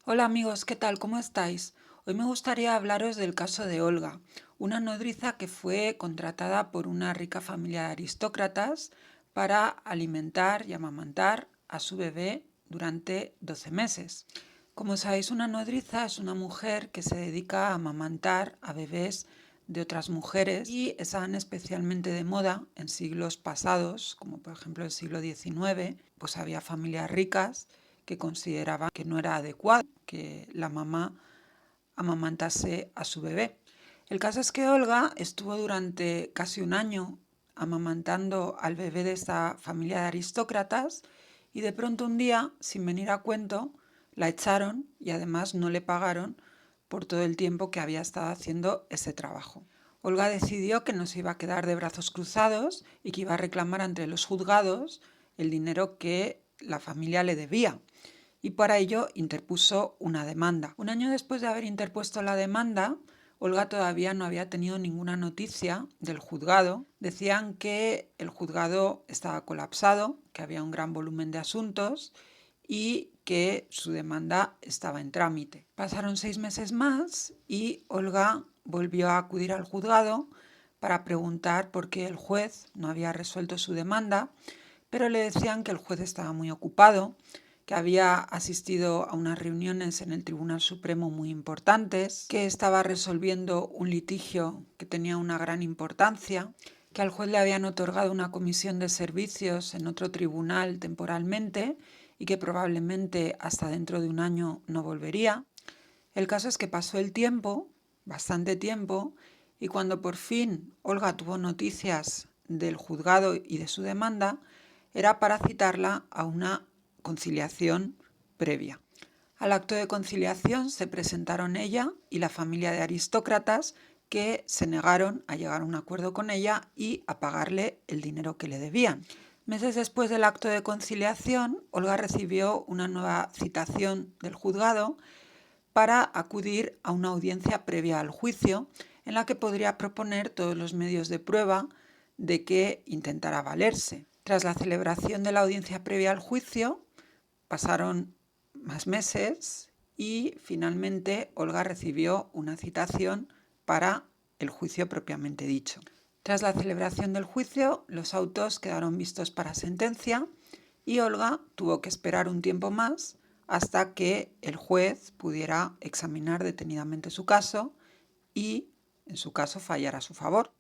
Hola amigos, ¿qué tal? ¿Cómo estáis? Hoy me gustaría hablaros del caso de Olga, una nodriza que fue contratada por una rica familia de aristócratas para alimentar y amamantar a su bebé durante 12 meses. Como sabéis, una nodriza es una mujer que se dedica a amamantar a bebés de otras mujeres y estaban especialmente de moda en siglos pasados, como por ejemplo el siglo XIX, pues había familias ricas que consideraban que no era adecuado que la mamá amamantase a su bebé. El caso es que Olga estuvo durante casi un año amamantando al bebé de esta familia de aristócratas y de pronto un día, sin venir a cuento, la echaron y además no le pagaron por todo el tiempo que había estado haciendo ese trabajo. Olga decidió que no se iba a quedar de brazos cruzados y que iba a reclamar ante los juzgados el dinero que la familia le debía y para ello interpuso una demanda. Un año después de haber interpuesto la demanda, Olga todavía no había tenido ninguna noticia del juzgado. Decían que el juzgado estaba colapsado, que había un gran volumen de asuntos y que su demanda estaba en trámite. Pasaron 6 meses más y Olga volvió a acudir al juzgado para preguntar por qué el juez no había resuelto su demanda, pero le decían que el juez estaba muy ocupado, que había asistido a unas reuniones en el Tribunal Supremo muy importantes, que estaba resolviendo un litigio que tenía una gran importancia, que al juez le habían otorgado una comisión de servicios en otro tribunal temporalmente y que probablemente hasta dentro de un año no volvería. El caso es que pasó el tiempo, bastante tiempo, y cuando por fin Olga tuvo noticias del juzgado y de su demanda, era para citarla a una conciliación previa. Al acto de conciliación se presentaron ella y la familia de aristócratas que se negaron a llegar a un acuerdo con ella y a pagarle el dinero que le debían. Meses después del acto de conciliación, Olga recibió una nueva citación del juzgado para acudir a una audiencia previa al juicio en la que podría proponer todos los medios de prueba de que intentara valerse. Tras la celebración de la audiencia previa al juicio, pasaron más meses y finalmente Olga recibió una citación para el juicio propiamente dicho. Tras la celebración del juicio, los autos quedaron vistos para sentencia y Olga tuvo que esperar un tiempo más hasta que el juez pudiera examinar detenidamente su caso y, en su caso, fallar a su favor.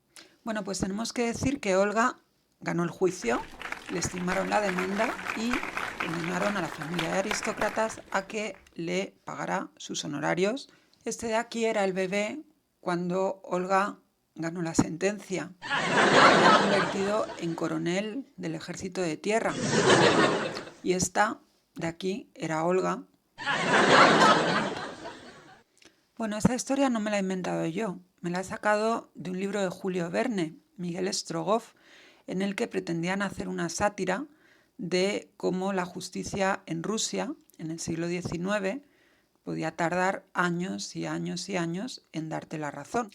Bueno, pues tenemos que decir que Olga ganó el juicio, le estimaron la demanda y condenaron a la familia de aristócratas a que le pagara sus honorarios. Este de aquí era el bebé cuando Olga ganó la sentencia. Se había convertido en coronel del ejército de tierra. Y esta de aquí era Olga. Bueno, esta historia no me la he inventado yo, me la he sacado de un libro de Julio Verne, Miguel Strogoff, en el que pretendían hacer una sátira de cómo la justicia en Rusia, en el siglo XIX, podía tardar años y años y años en darte la razón.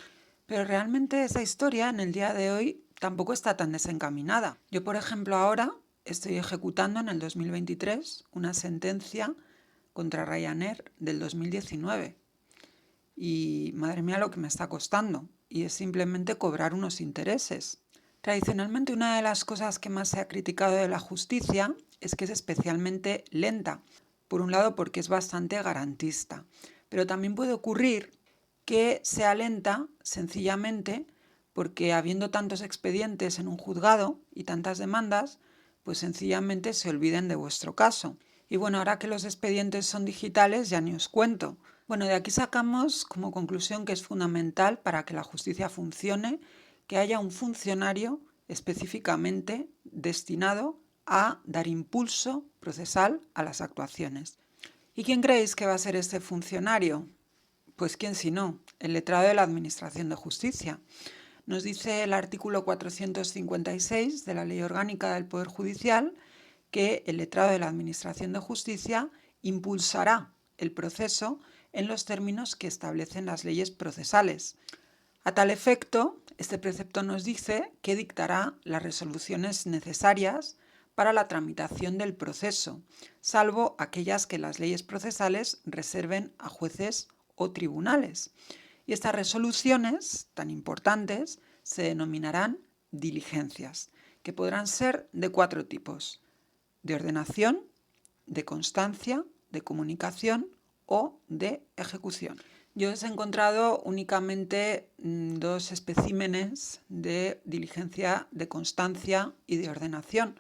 Pero realmente esa historia en el día de hoy tampoco está tan desencaminada. Yo, por ejemplo, ahora estoy ejecutando en el 2023 una sentencia contra Ryanair del 2019. Y madre mía lo que me está costando. Y es simplemente cobrar unos intereses. Tradicionalmente una de las cosas que más se ha criticado de la justicia es que es especialmente lenta. Por un lado porque es bastante garantista. Pero también puede ocurrir que sea lenta sencillamente porque habiendo tantos expedientes en un juzgado y tantas demandas, pues sencillamente se olviden de vuestro caso. Y bueno, ahora que los expedientes son digitales ya ni os cuento. Bueno, de aquí sacamos como conclusión que es fundamental para que la justicia funcione que haya un funcionario específicamente destinado a dar impulso procesal a las actuaciones. ¿Y quién creéis que va a ser este funcionario? Pues quién si no, el letrado de la Administración de Justicia. Nos dice el artículo 456 de la Ley Orgánica del Poder Judicial que el letrado de la Administración de Justicia impulsará el proceso en los términos que establecen las leyes procesales. A tal efecto, este precepto nos dice que dictará las resoluciones necesarias para la tramitación del proceso, salvo aquellas que las leyes procesales reserven a jueces o tribunales. Y estas resoluciones tan importantes se denominarán diligencias, que podrán ser de 4 tipos: de ordenación, de constancia, de comunicación o de ejecución. Yo os he encontrado únicamente 2 especímenes de diligencia de constancia y de ordenación,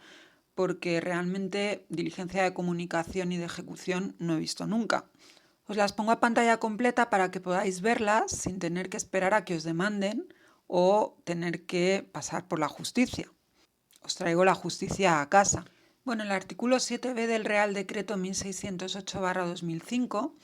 porque realmente diligencia de comunicación y de ejecución no he visto nunca. Os las pongo a pantalla completa para que podáis verlas sin tener que esperar a que os demanden o tener que pasar por la justicia. Os traigo la justicia a casa. Bueno, el artículo 7b del Real Decreto 1608/2005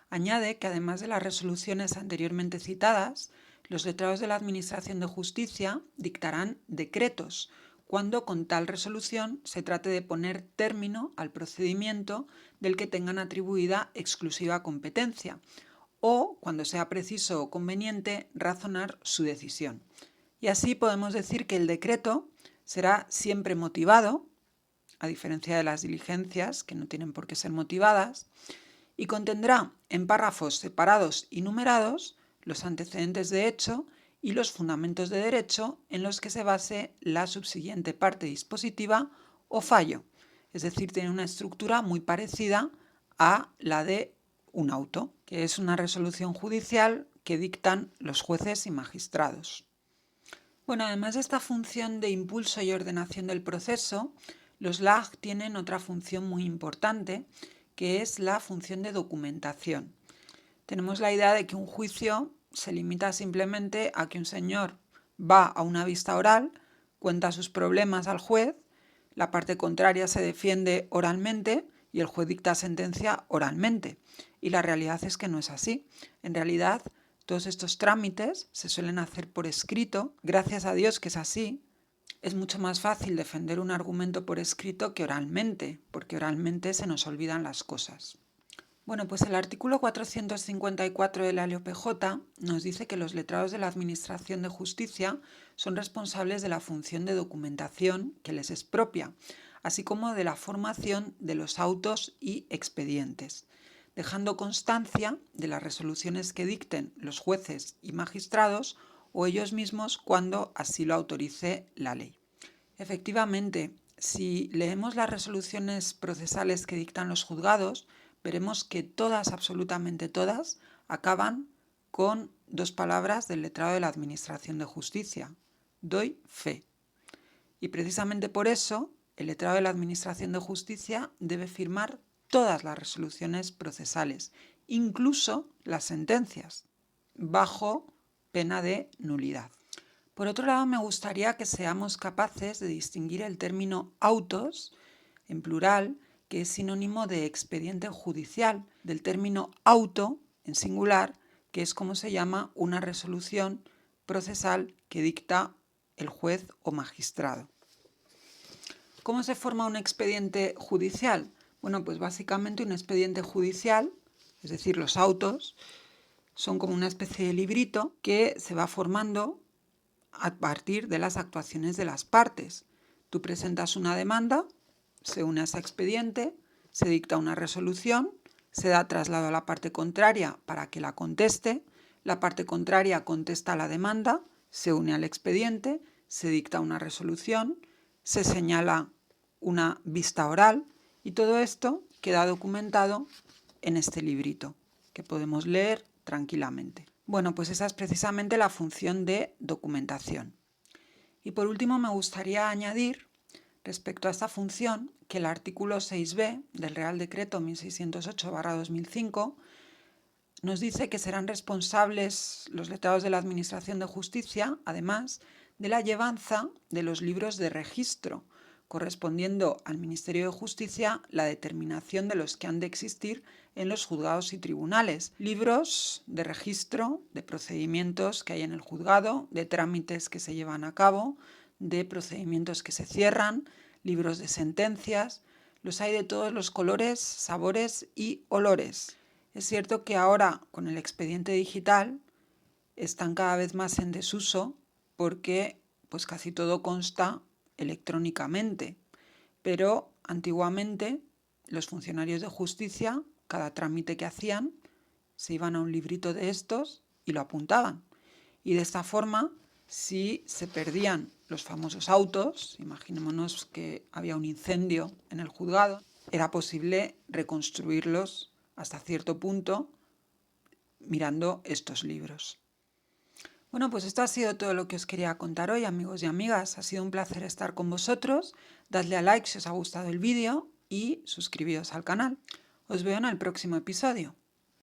añade que, además de las resoluciones anteriormente citadas, los letrados de la Administración de Justicia dictarán decretos cuando con tal resolución se trate de poner término al procedimiento del que tengan atribuida exclusiva competencia, o cuando sea preciso o conveniente razonar su decisión. Y así podemos decir que el decreto será siempre motivado, a diferencia de las diligencias, que no tienen por qué ser motivadas, y contendrá en párrafos separados y numerados los antecedentes de hecho y los fundamentos de derecho en los que se base la subsiguiente parte dispositiva o fallo. Es decir, tiene una estructura muy parecida a la de un auto, que es una resolución judicial que dictan los jueces y magistrados. Bueno, además de esta función de impulso y ordenación del proceso, los LAG tienen otra función muy importante, que es la función de documentación. Tenemos la idea de que un juicio se limita simplemente a que un señor va a una vista oral, cuenta sus problemas al juez, la parte contraria se defiende oralmente y el juez dicta sentencia oralmente. Y la realidad es que no es así. En realidad, todos estos trámites se suelen hacer por escrito. Gracias a Dios que es así. Es mucho más fácil defender un argumento por escrito que oralmente, porque oralmente se nos olvidan las cosas. Bueno, pues el artículo 454 de la LOPJ nos dice que los letrados de la Administración de Justicia son responsables de la función de documentación que les es propia, así como de la formación de los autos y expedientes, dejando constancia de las resoluciones que dicten los jueces y magistrados o ellos mismos cuando así lo autorice la ley. Efectivamente, si leemos las resoluciones procesales que dictan los juzgados, veremos que todas, absolutamente todas, acaban con 2 palabras del letrado de la Administración de Justicia: doy fe. Y precisamente por eso, el letrado de la Administración de Justicia debe firmar todas las resoluciones procesales, incluso las sentencias, bajo pena de nulidad. Por otro lado, me gustaría que seamos capaces de distinguir el término autos, en plural, que es sinónimo de expediente judicial, del término auto, en singular, que es como se llama una resolución procesal que dicta el juez o magistrado. ¿Cómo se forma un expediente judicial? Bueno, pues básicamente un expediente judicial, es decir, los autos, son como una especie de librito que se va formando a partir de las actuaciones de las partes. Tú presentas una demanda, se une a ese expediente, se dicta una resolución, se da traslado a la parte contraria para que la conteste, la parte contraria contesta la demanda, se une al expediente, se dicta una resolución, se señala una vista oral y todo esto queda documentado en este librito que podemos leer tranquilamente. Bueno, pues esa es precisamente la función de documentación. Y por último me gustaría añadir, respecto a esta función, que el artículo 6b del Real Decreto 1608/2005 nos dice que serán responsables los letrados de la Administración de Justicia, además, de la llevanza de los libros de registro, correspondiendo al Ministerio de Justicia la determinación de los que han de existir en los juzgados y tribunales. Libros de registro de procedimientos que hay en el juzgado, de trámites que se llevan a cabo, de procedimientos que se cierran, libros de sentencias. Los hay de todos los colores, sabores y olores. Es cierto que ahora, con el expediente digital, están cada vez más en desuso porque pues casi todo consta electrónicamente. pero antiguamente los funcionarios de justicia, cada trámite que hacían, se iban a un librito de estos y lo apuntaban. Y de esta forma, si se perdían los famosos autos, imaginémonos que había un incendio en el juzgado, era posible reconstruirlos hasta cierto punto mirando estos libros. Bueno, pues esto ha sido todo lo que os quería contar hoy, amigos y amigas. Ha sido un placer estar con vosotros. Dadle a like si os ha gustado el vídeo y suscribíos al canal. Os veo en el próximo episodio.